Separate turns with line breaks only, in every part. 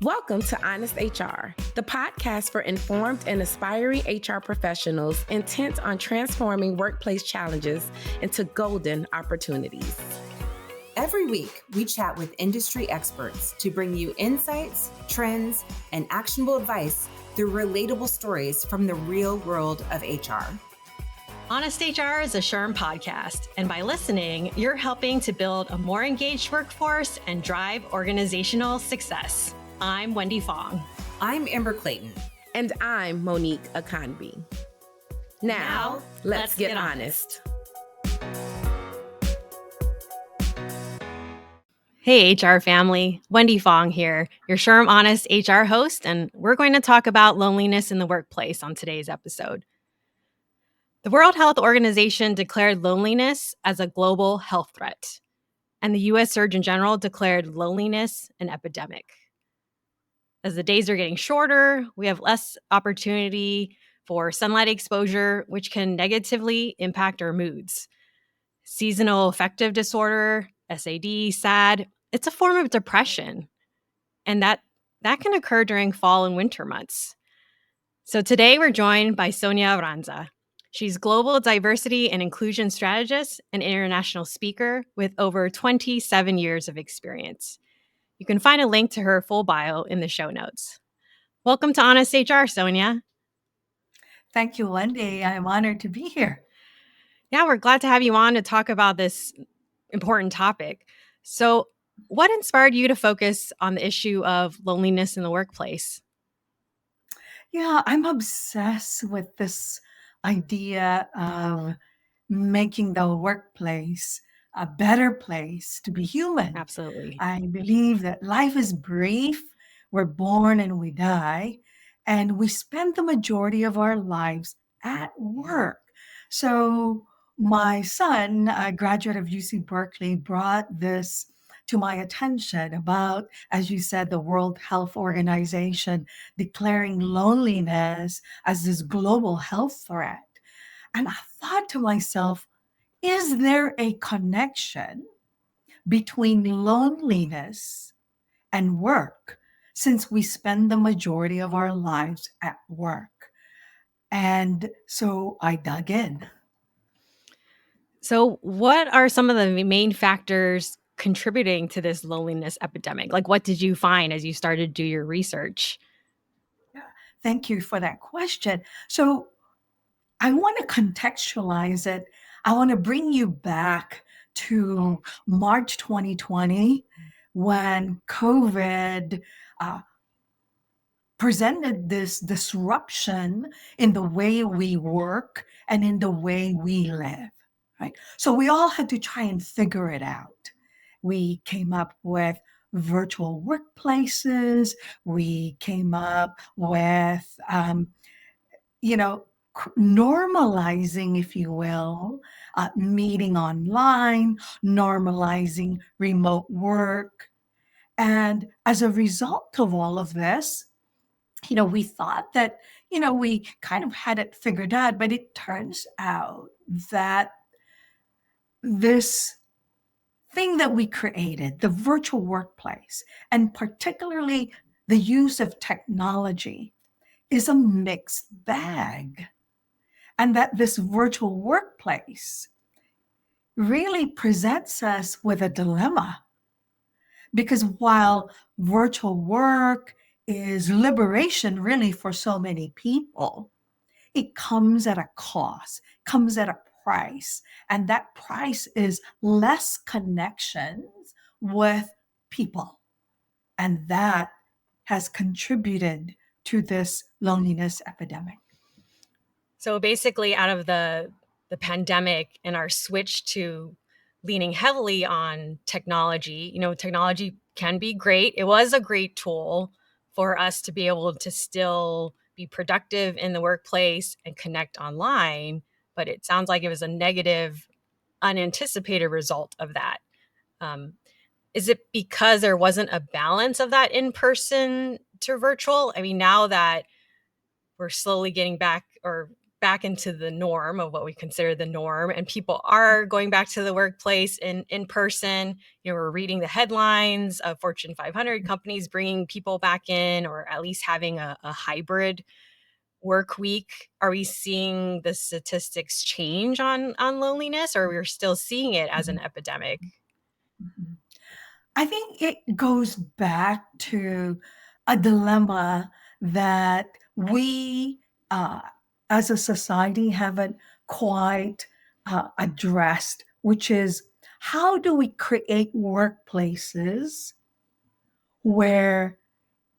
Welcome to Honest HR, the podcast for informed and aspiring HR professionals intent on transforming workplace challenges into golden opportunities.
Every week, we chat with industry experts to bring you insights, trends, and actionable advice through relatable stories from the real world of HR.
Honest HR is a SHRM podcast, and by listening, you're helping to build a more engaged workforce and drive organizational success. I'm Wendy Fong.
I'm Amber Clayton.
And I'm Monique Akanbi. Now, let's get honest.
Hey, HR family. Wendy Fong here, your SHRM Honest HR host, and we're going to talk about loneliness in the workplace on today's episode. The World Health Organization declared loneliness as a global health threat, and the U.S. Surgeon General declared loneliness an epidemic. As the days are getting shorter, we have less opportunity for sunlight exposure, which can negatively impact our moods. Seasonal affective disorder, SAD, SAD, it's a form of depression, and that can occur during fall and winter months. So today we're joined by Sonia Aranza. She's Global Diversity and Inclusion Strategist and international speaker with over 27 years of experience. You can find a link to her full bio in the show notes. Welcome to Honest HR, Sonia.
Thank you, Wendy. I'm honored to be here.
Yeah, we're glad to have you on to talk about this important topic. So, what inspired you to focus on the issue of loneliness in the workplace?
Yeah, I'm obsessed with this idea of making the workplace a better place to be human.
Absolutely.
I believe that life is brief. We're born and we die, and we spend the majority of our lives at work. So my son, a graduate of UC Berkeley, brought this to my attention about, as you said, the World Health Organization declaring loneliness as this global health threat. And I thought to myself, is there a connection between loneliness and work, since we spend the majority of our lives at work? And so I dug in.
So, what are some of the main factors contributing to this loneliness epidemic? Like, what did you find as you started to do your research?
Yeah, thank you for that question. So I want to contextualize it. I want to bring you back to March 2020 when COVID presented this disruption in the way we work and in the way we live, right? So we all had to try and figure it out. We came up with virtual workplaces. We came up with, normalizing, if you will, meeting online, normalizing remote work. And as a result of all of this, we thought that, we kind of had it figured out, but it turns out that this thing that we created, the virtual workplace, and particularly the use of technology, is a mixed bag. And that this virtual workplace really presents us with a dilemma. Because while virtual work is liberation really for so many people, it comes at a cost, comes at a price. And that price is less connections with people. And that has contributed to this loneliness epidemic.
So basically, out of the pandemic and our switch to leaning heavily on technology, technology can be great. It was a great tool for us to be able to still be productive in the workplace and connect online, but it sounds like it was a negative, unanticipated result of that. Is it because there wasn't a balance of that in-person to virtual? I mean, now that we're slowly getting back, or back into the norm of what we consider the norm, and people are going back to the workplace in person. We're reading the headlines of Fortune 500 companies bringing people back in, or at least having a hybrid work week. Are we seeing the statistics change on loneliness, or we're still seeing it as an epidemic?
Mhm. I think it goes back to a dilemma that we, as a society, haven't quite addressed, which is how do we create workplaces where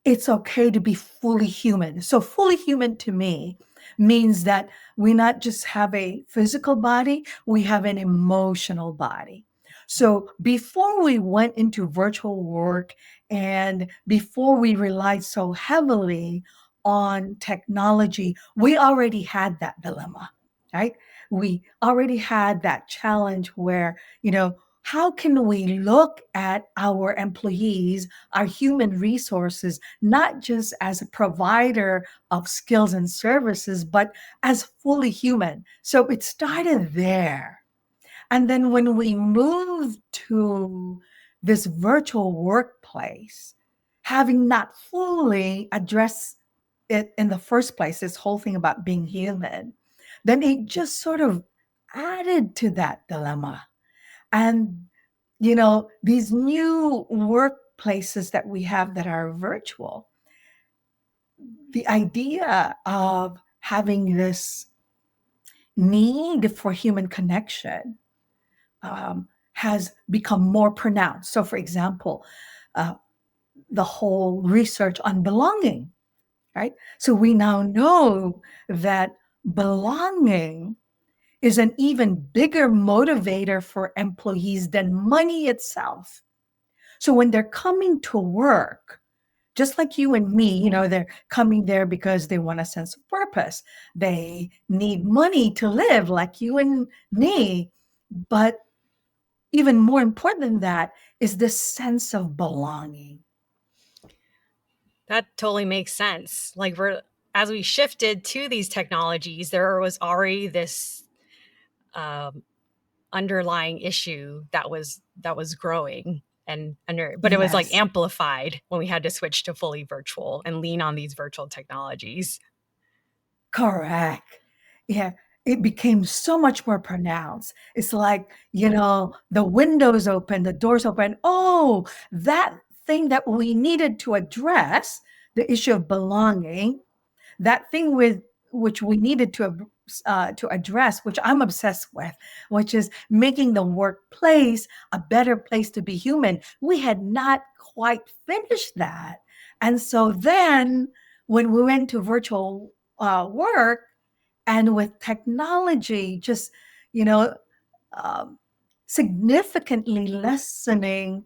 it's okay to be fully human? So, fully human to me means that we not just have a physical body, we have an emotional body. So, before we went into virtual work and before we relied so heavily on technology, we already had that dilemma, right? We already had that challenge where, how can we look at our employees, our human resources, not just as a provider of skills and services, but as fully human? So it started there. And then when we moved to this virtual workplace, having not fully addressed it in the first place, this whole thing about being human, then it just sort of added to that dilemma. And, these new workplaces that we have that are virtual, the idea of having this need for human connection has become more pronounced. So, for example, uh, the whole research on belonging, right? So, we now know that belonging is an even bigger motivator for employees than money itself. So, when they're coming to work, just like you and me, they're coming there because they want a sense of purpose. They need money to live, like you and me. But even more important than that is this sense of belonging.
That totally makes sense. Like, as we shifted to these technologies, there was already this um, underlying issue that was growing, but it was like
Yes,
amplified when we had to switch to fully virtual and lean on these virtual technologies.
correct. Yeah, it became so much more pronounced. It's like, the windows open, the doors open. Oh, that thing that we needed to address, the issue of belonging, that thing with which we needed to address, which I'm obsessed with, which is making the workplace a better place to be human. We had not quite finished that, and so then when we went to virtual work, and with technology just you know um, significantly lessening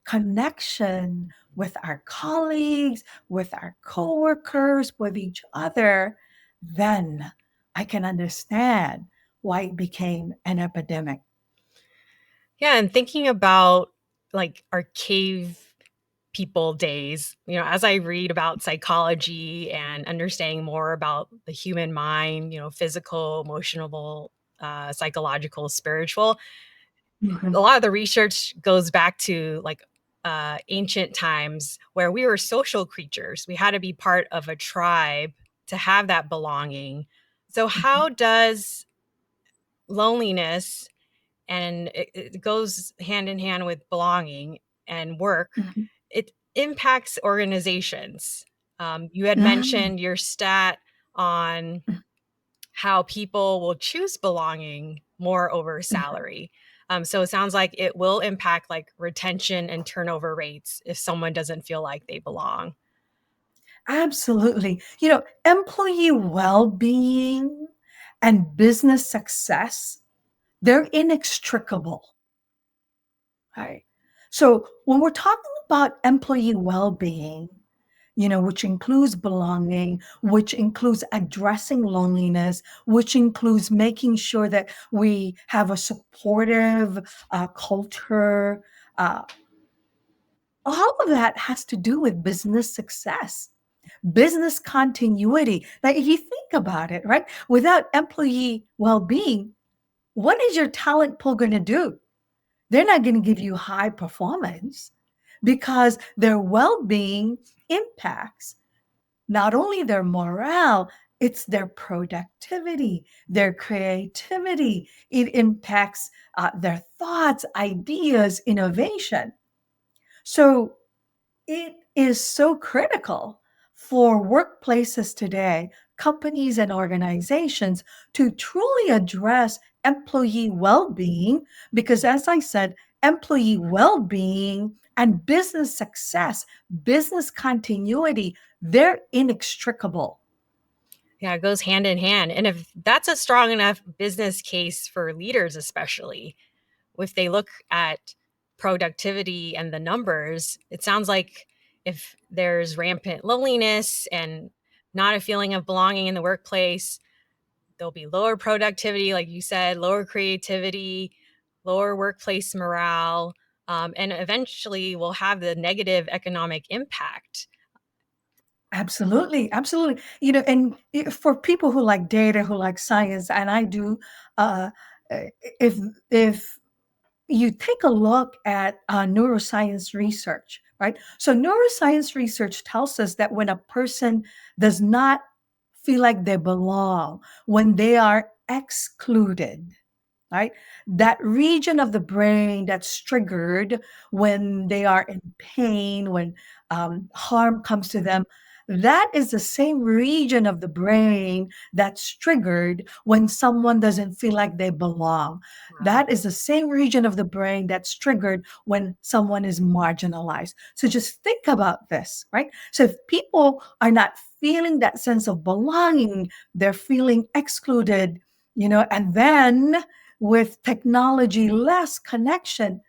connection with our colleagues, with our coworkers, with each other, then I can understand why it became an epidemic.
Yeah, and thinking about like our cave people days, as I read about psychology and understanding more about the human mind, physical, emotional, psychological, spiritual, a
Mhm.
lot of the research goes back to like ancient times where we were social creatures. We had to be part of a tribe to have that belonging. So, how does loneliness, and it goes hand in hand with belonging and work,
Mhm.
it impacts organizations? You had
Mhm.
mentioned your stat on how people will choose belonging more over
Mhm.
salary. So it sounds like it will impact like retention and turnover rates if someone doesn't feel like they belong.
Absolutely. Employee well-being and business success, they're inextricable. Right. So when we're talking about employee well-being, which includes belonging, which includes addressing loneliness, which includes making sure that we have a supportive culture, uh, all of that has to do with business success. business continuity. Like if you think about it, right? Without employee well-being, what is your talent pool going to do? They're not going to give you high performance because their well-being impacts not only their morale, it's their productivity, their creativity. It impacts their thoughts, ideas, innovation. So it is so critical for workplaces today, companies and organizations to truly address employee well-being, because as I said, employee well-being and business success, business continuity, they're inextricable.
Yeah, it goes hand in hand. And if that's a strong enough business case for leaders, especially if they look at productivity and the numbers, it sounds like if there's rampant loneliness and not a feeling of belonging in the workplace, there'll be lower productivity, like you said, lower creativity, lower workplace morale, and eventually will have the negative economic impact.
Absolutely, absolutely. And for people who like data, who like science, and I do, uh, if if you take a look at neuroscience research, right? So neuroscience research tells us that when a person does not feel like they belong, when they are excluded, right? That region of the brain that's triggered when they are in pain, when harm comes to them, that is the same region of the brain that's triggered when someone doesn't feel like they belong.
Wow.
That is the same region of the brain that's triggered when someone is marginalized. So just think about this, right? So if people are not feeling that sense of belonging, they're feeling excluded, and then with technology, less connection,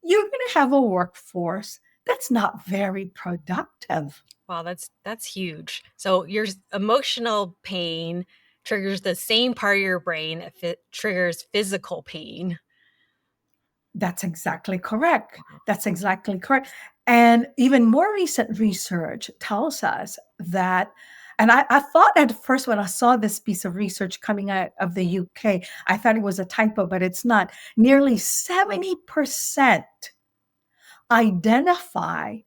you're going to have a workforce that's not very productive.
Wow, that's huge. So your emotional pain triggers the same part of your brain that triggers physical pain.
That's exactly correct. That's exactly correct. And even more recent research tells us that, and I thought at first when I saw this piece of research coming out of the UK, I thought it was a typo, but it's not. Nearly 70% identify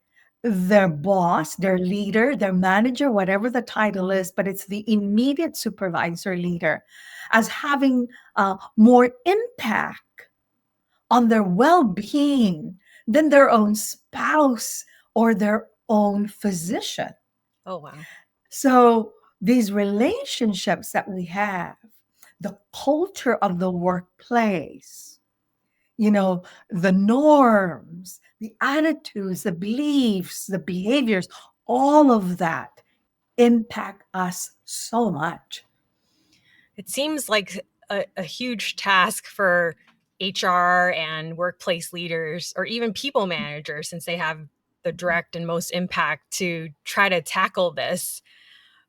their boss, their leader, their manager, whatever the title is, but it's the immediate supervisor leader, as having more impact on their well-being than their own spouse or their own physician.
Oh, wow.
So these relationships that we have, the culture of the workplace, the norms, the attitudes, the beliefs, the behaviors, all of that impact us so much.
It seems like a huge task for HR and workplace leaders, or even people managers, since they have the direct and most impact to try to tackle this.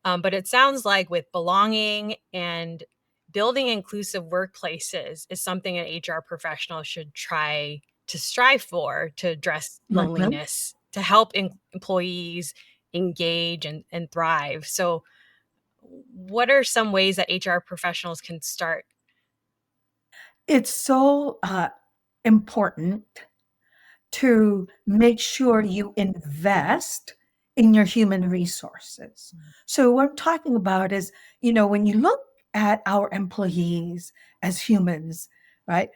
But it sounds like with belonging and building inclusive workplaces is something an HR professional should try to strive for, to address loneliness, to help employees engage and thrive. So what are some ways that HR professionals can start?
It's so important to make sure you invest in your human resources. So what I'm talking about is, when you look at our employees as humans, right?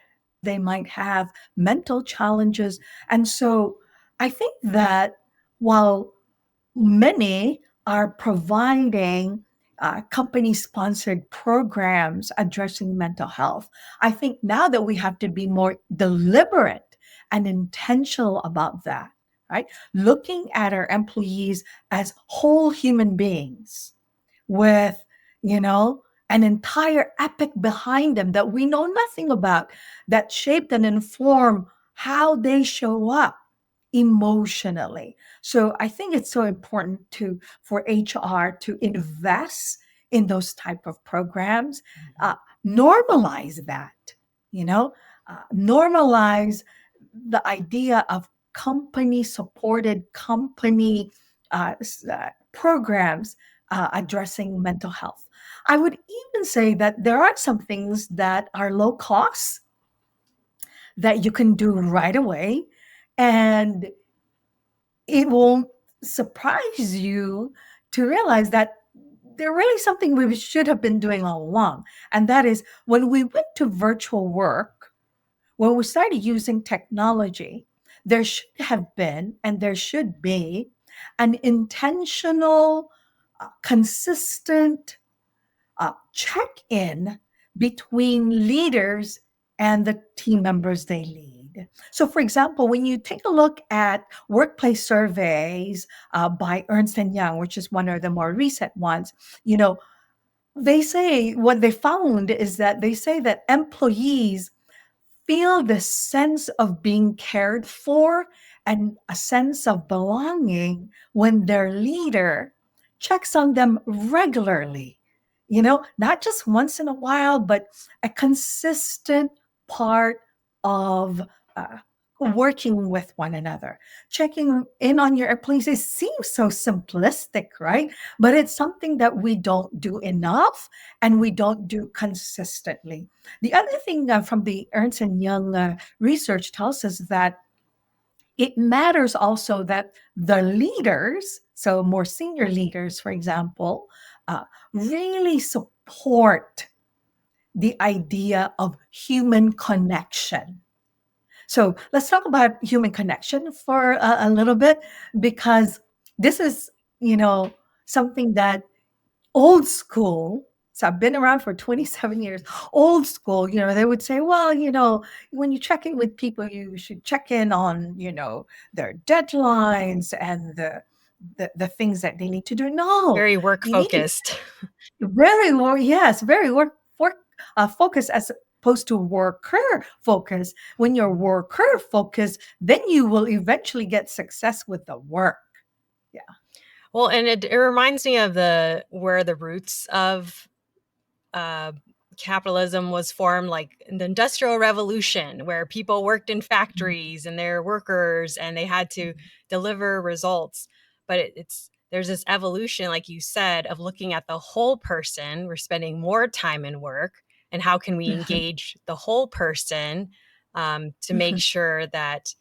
They might have mental challenges. And so I think that while many are providing company sponsored programs addressing mental health, I think now that we have to be more deliberate and intentional about that, right? Looking at our employees as whole human beings with, an entire epic behind them that we know nothing about, that shaped and inform how they show up emotionally. So I think it's so important for HR to invest in those type of programs, normalize that, normalize the idea of company supported, company programs addressing mental health. I would even say that there are some things that are low cost that you can do right away, and it won't surprise you to realize that they're really something we should have been doing all along. And that is when we went to virtual work, when we started using technology, there should have been and there should be an intentional, consistent check in between leaders and the team members they lead. So, for example, when you take a look at workplace surveys by Ernst and Young, which is one of the more recent ones, you know, they say what they found is that they say that employees feel the sense of being cared for and a sense of belonging when their leader checks on them regularly. Not just once in a while, but a consistent part of working with one another. Checking in on your employees, it seems so simplistic, right? But it's something that we don't do enough and we don't do consistently. The other thing from the Ernst and Young research tells us that it matters also that the leaders, so more senior leaders, for example, really support the idea of human connection. So let's talk about human connection for a little bit, because this is, something that old school. So I've been around for 27 years. Old school, they would say, well, when you check in with people, you should check in on, their deadlines and the things that they need to do. No,
Very work
you need to
focused.
very low, yes, very work focus as opposed to worker focus. When you're worker focused, then you will eventually get success with the work. Yeah.
Well, and it reminds me of where the roots of uh, capitalism was formed, like in the Industrial Revolution, where people worked in factories and they're workers and they had to deliver results. But there's this evolution, like you said, of looking at the whole person. We're spending more time in work, and how can we
Mhm.
engage the whole person to make
Mhm.
sure that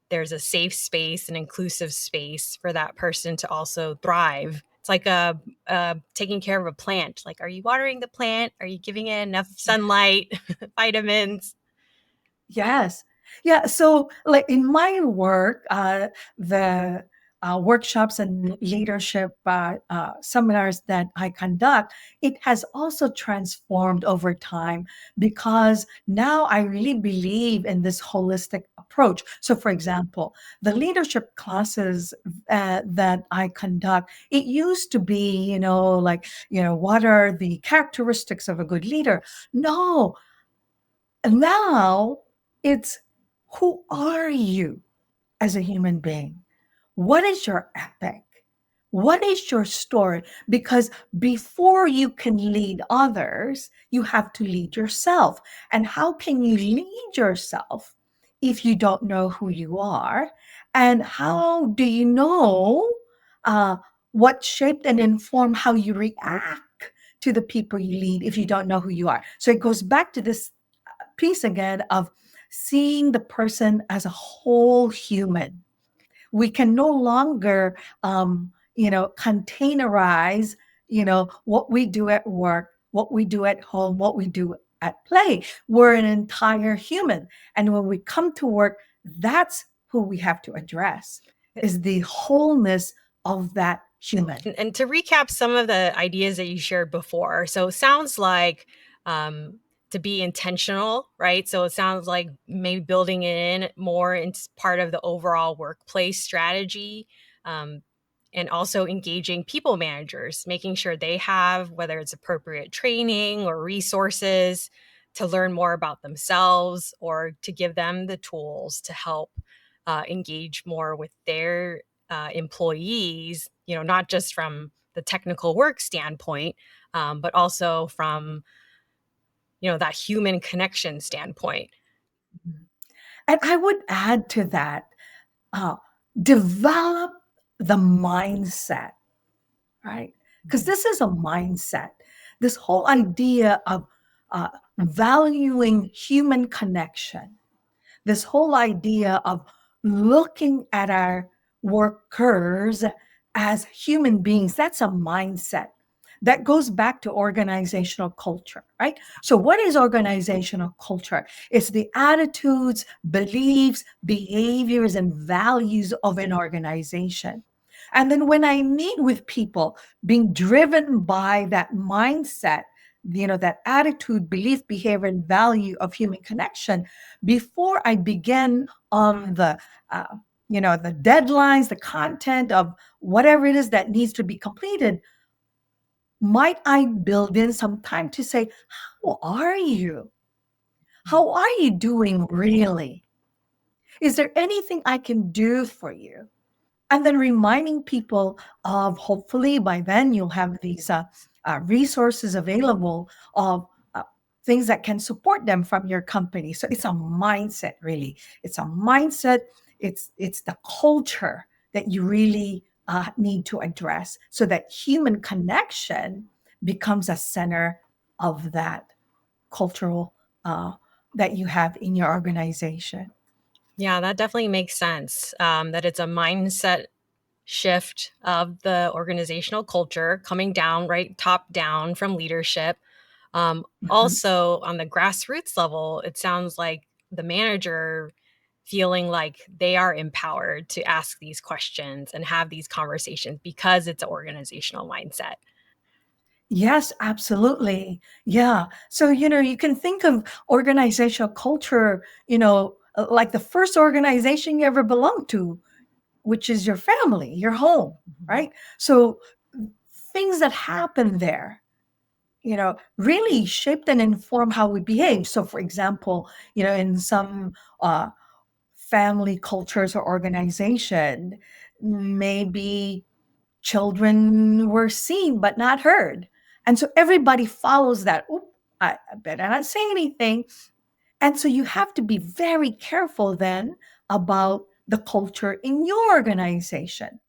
there's a safe space, an inclusive space for that person to also thrive. It's like taking care of a plant. Like, are you watering the plant? Are you giving it enough sunlight, vitamins?
Yes. Yeah. So, like in my work, the workshops and leadership seminars that I conduct, it has also transformed over time because now I really believe in this holistic approach. So, for example, the leadership classes that I conduct, it used to be, what are the characteristics of a good leader? No, now it's who are you as a human being? What is your epic? What is your story? Because before you can lead others, you have to lead yourself. And how can you lead yourself if you don't know who you are? And how do you know uh, what shaped and informed how you react to the people you lead if you don't know who you are? So it goes back to this piece again of seeing the person as a whole human. We can no longer, containerize, what we do at work, what we do at home, what we do at play. We're an entire human. And when we come to work, that's who we have to address is the wholeness of that human.
And to recap some of the ideas that you shared before, so it sounds like to be intentional, right? So it sounds like maybe building it in more into part of the overall workplace strategy. And also engaging people managers, making sure they have, whether it's appropriate training or resources to learn more about themselves or to give them the tools to help engage more with their employees, not just from the technical work standpoint, but also from, that human connection standpoint.
And I would add to that, uh, develop the mindset right? Because this is a mindset. This whole idea of valuing human connection, this whole idea of looking at our workers as human beings, that's a mindset that goes back to organizational culture, right? So, what is organizational culture? It's the attitudes, beliefs, behaviors, and values of an organization. And then when I meet with people being driven by that mindset, that attitude, belief, behavior, and value of human connection, before I begin on uh, the deadlines, the content of whatever it is that needs to be completed, might I build in some time to say, how are you? How are you doing really? Is there anything I can do for you? And then reminding people of, hopefully by then you'll have these resources available of things that can support them from your company. So it's a mindset, really. It's a mindset. It's the culture that you really need to address so that human connection becomes a center of that cultural that you have in your organization.
Yeah, that definitely makes sense. That it's a mindset shift of the organizational culture coming down, right, top down from leadership.
Mhm.
Also, on the grassroots level, it sounds like the manager feeling like they are empowered to ask these questions and have these conversations because it's an organizational mindset.
Yes, absolutely. Yeah. So, you can think of organizational culture, like the first organization you ever belonged to, which is your family, your home, right? So, things that happen there, really shaped and inform how we behave. So, for example, in some family cultures or organization, maybe children were seen but not heard. And so everybody follows that. Oop, I better not say anything. And so you have to be very careful then about the culture in your organization.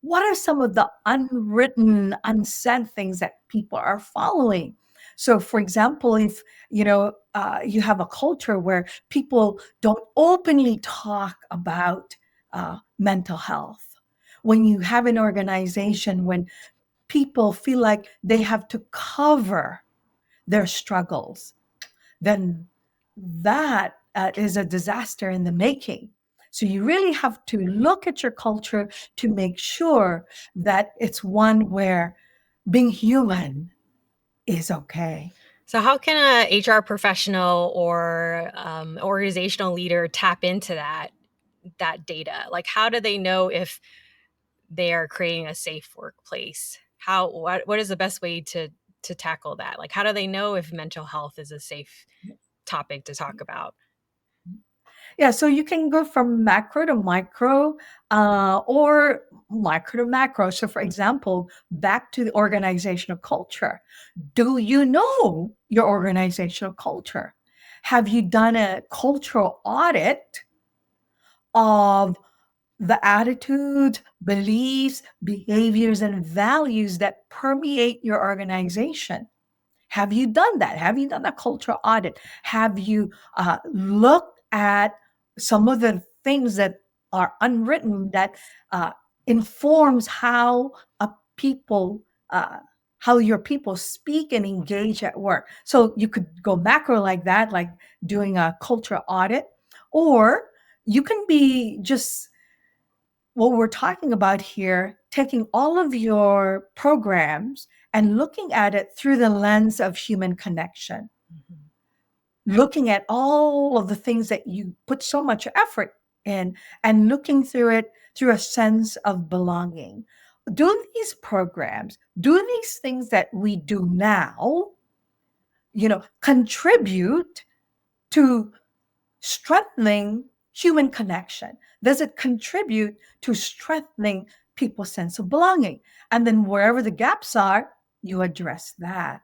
What are some of the unwritten, unsaid things that people are following? So, for example, if you have a culture where people don't openly talk about mental health, when you have an organization when people feel like they have to cover their struggles, then that is a disaster in the making. So you really have to look at your culture to make sure that it's one where being human is okay.
So, how can a HR professional or organizational leader tap into that data? Like, how do they know if they are creating a safe workplace? What is the best way to tackle that? Like, how do they know if mental health is a safe topic to talk about?
Yeah, so you can go from macro to micro or micro to macro. So, for example, back to the organizational culture. Do you know your organizational culture? Have you done a cultural audit of the attitudes, beliefs, behaviors, and values that permeate your organization? Have you done that? Have you done a cultural audit? Have you looked at some of the things that are unwritten that informs people, uh, how your people speak and engage at work? So you could go macro like that, like doing a cultural audit, or you can be just what we're talking about here, taking all of your programs and looking at it through the lens of human connection, looking at all of the things that you put so much effort in and looking through it through a sense of belonging. Do these programs, do these things that we do now, contribute to strengthening human connection? Does it contribute to strengthening people's sense of belonging? And then wherever the gaps are, you address that.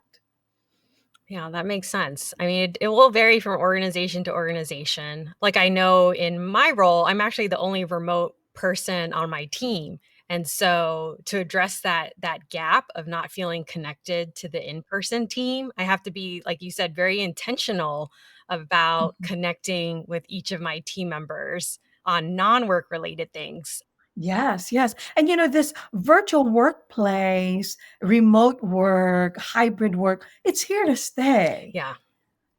Yeah, that makes sense. I mean, it will vary from organization to organization. Like, I know in my role, I'm actually the only remote person on my team. And so to address that gap of not feeling connected to the in-person team, I have to be, like you said, very intentional about
Mhm.
connecting with each of my team members on non-work related things.
Yes, yes. And this virtual workplace, remote work, hybrid work, it's here to stay.
Yeah.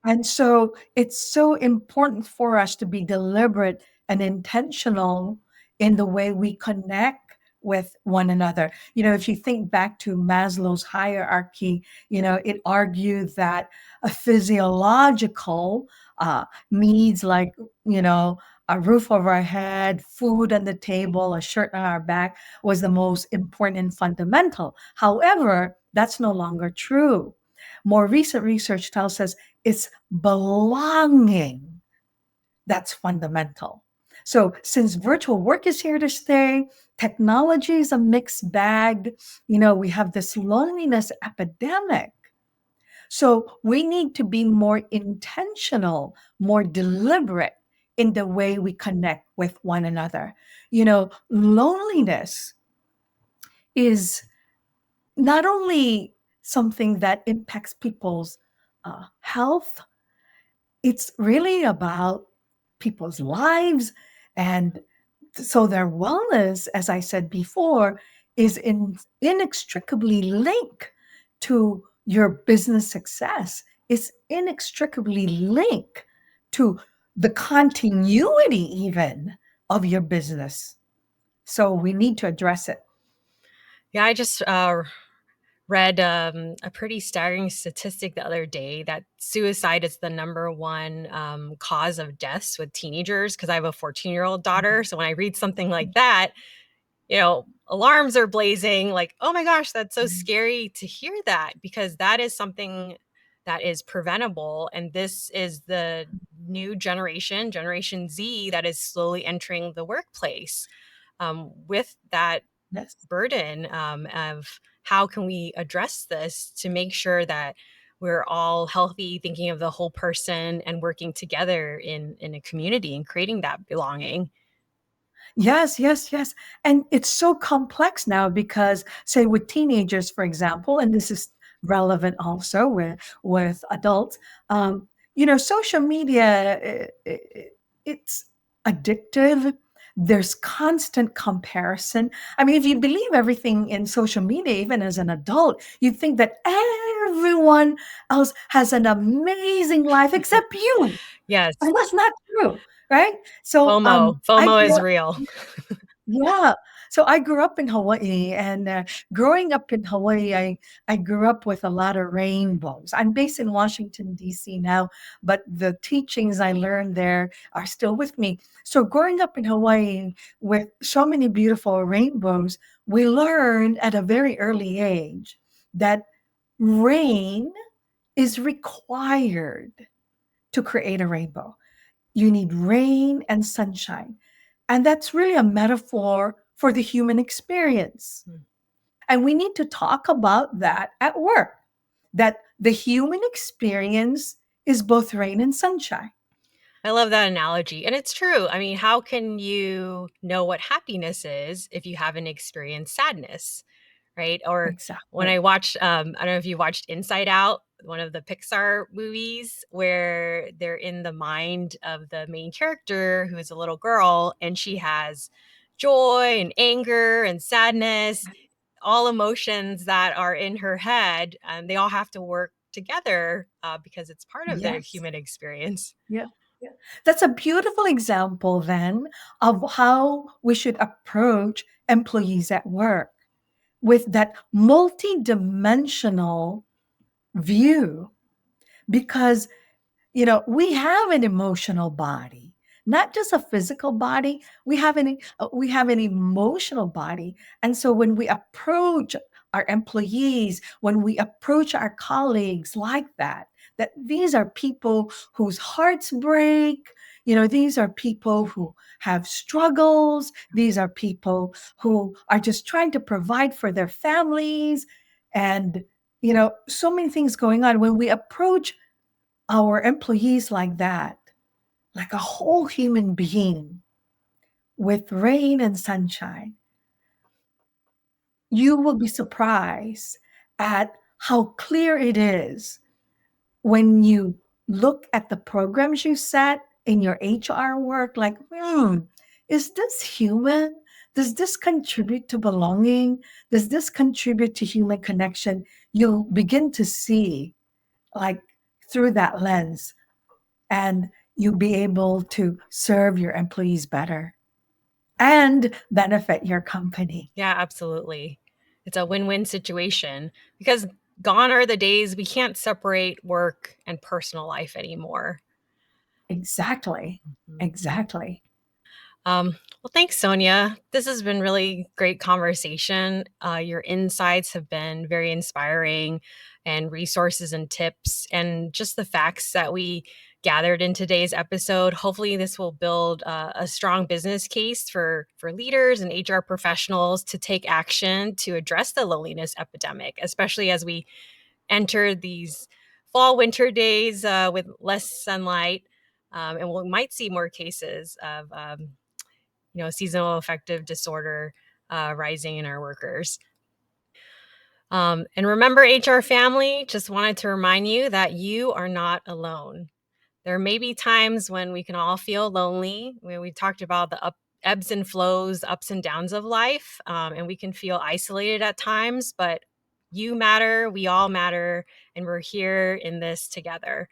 And so it's so important for us to be deliberate and intentional in the way we connect with one another. If you think back to Maslow's hierarchy, it argued that a physiological needs like, a roof over our head, food on the table, a shirt on our back was the most important and fundamental. However, that's no longer true. More recent research tells us it's belonging that's fundamental. So, since virtual work is here to stay, technology is a mixed bag. We have this loneliness epidemic. So, we need to be more intentional, more deliberate in the way we connect with one another. Loneliness is not only something that impacts people's health, it's really about people's lives. And so their wellness, as I said before, is inextricably linked to your business success. It's inextricably linked to the continuity even of your business. So we need to address it.
Yeah, I just read a pretty staggering statistic the other day that suicide is the number one cause of deaths with teenagers, because I have a 14-year-old daughter. So when I read something like that, alarms are blazing, like, oh my gosh, that's so scary to hear that, because that is something that is preventable. And this is the new generation, Generation Z, that is slowly entering the workplace with that
Yes.
burden of how can we address this to make sure that we're all healthy, thinking of the whole person and working together in a community and creating that belonging.
Yes, yes, yes. And it's so complex now because, say, with teenagers, for example, and this is relevant also with adults, social media, it's addictive. There's constant comparison. I mean, if you believe everything in social media, even as an adult, you think that everyone else has an amazing life except you.
Yes.
And that's not true, right? So I
FOMO is
grew up,
real.
yeah. So I grew up in Hawaii, and growing up in Hawaii, I grew up with a lot of rainbows. I'm based in Washington, D.C. now, but the teachings I learned there are still with me. So growing up in Hawaii with so many beautiful rainbows, we learned at a very early age that rain is required to create a rainbow. You need rain and sunshine. And that's really a metaphor for the human experience.
Mm.
And we need to talk about that at work, that the human experience is both rain and sunshine.
I love that analogy. And it's true. I mean, how can you know what happiness is if you haven't experienced sadness? Right? Or when
Exactly.
I watched, I don't know if you watched Inside Out, one of the Pixar movies, where they're in the mind of the main character, who is a little girl, and she has joy and anger and sadness, all emotions that are in her head, and they all have to work together because it's part of the
Yes.
human experience.
Yeah. Yeah. That's a beautiful example then of how we should approach employees at work with that multidimensional view, because we have an emotional body, not just a physical body. We have an emotional body. And so when we approach our employees, when we approach our colleagues like that these are people whose hearts break. These are people who have struggles. These are people who are just trying to provide for their families. And so many things going on. When we approach our employees like that, like a whole human being with rain and sunshine, you will be surprised at how clear it is when you look at the programs you set in your HR work, like, is this human? Does this contribute to belonging? Does this contribute to human connection? You'll begin to see, like, through that lens, and you'll be able to serve your employees better and benefit your company.
Yeah, absolutely. It's a win-win situation because gone are the days we can't separate work and personal life anymore.
Exactly.
Mhm.
Exactly.
Well, thanks, Sonia. This has been really great conversation. Your insights have been very inspiring, and resources and tips, and just the facts that we gathered in today's episode. Hopefully, this will build a strong business case for leaders and HR professionals to take action to address the loneliness epidemic, especially as we enter these fall winter days with less sunlight, and we might see more cases of seasonal affective disorder rising in our workers. And remember, HR family, just wanted to remind you that you are not alone. There may be times when we can all feel lonely. We talked about the ebbs and flows, ups and downs of life, and we can feel isolated at times, but you matter, we all matter, and we're here in this together.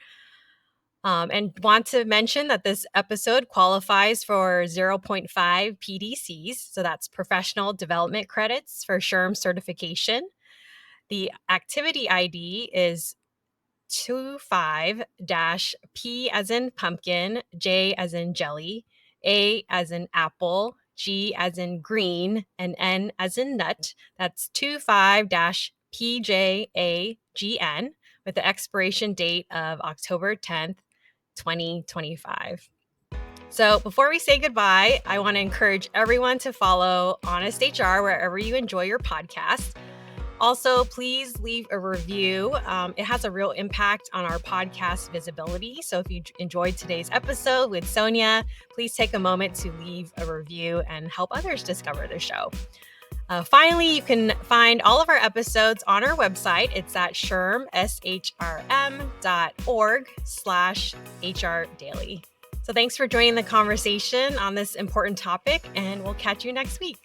And want to mention that this episode qualifies for 0.5 PDCs. So that's professional development credits for SHRM certification. The activity ID is 25-P as in pumpkin, J as in jelly, A as in apple, G as in green, and N as in nut. That's 25-PJAGN with the expiration date of October 10th, 2025. So before we say goodbye, I want to encourage everyone to follow Honest HR wherever you enjoy your podcast. Also, please leave a review. It has a real impact on our podcast visibility. So if you enjoyed today's episode with Sonia, please take a moment to leave a review and help others discover the show. Finally, you can find all of our episodes on our website. It's at shrm.org/HR Daily. So thanks for joining the conversation on this important topic, and we'll catch you next week.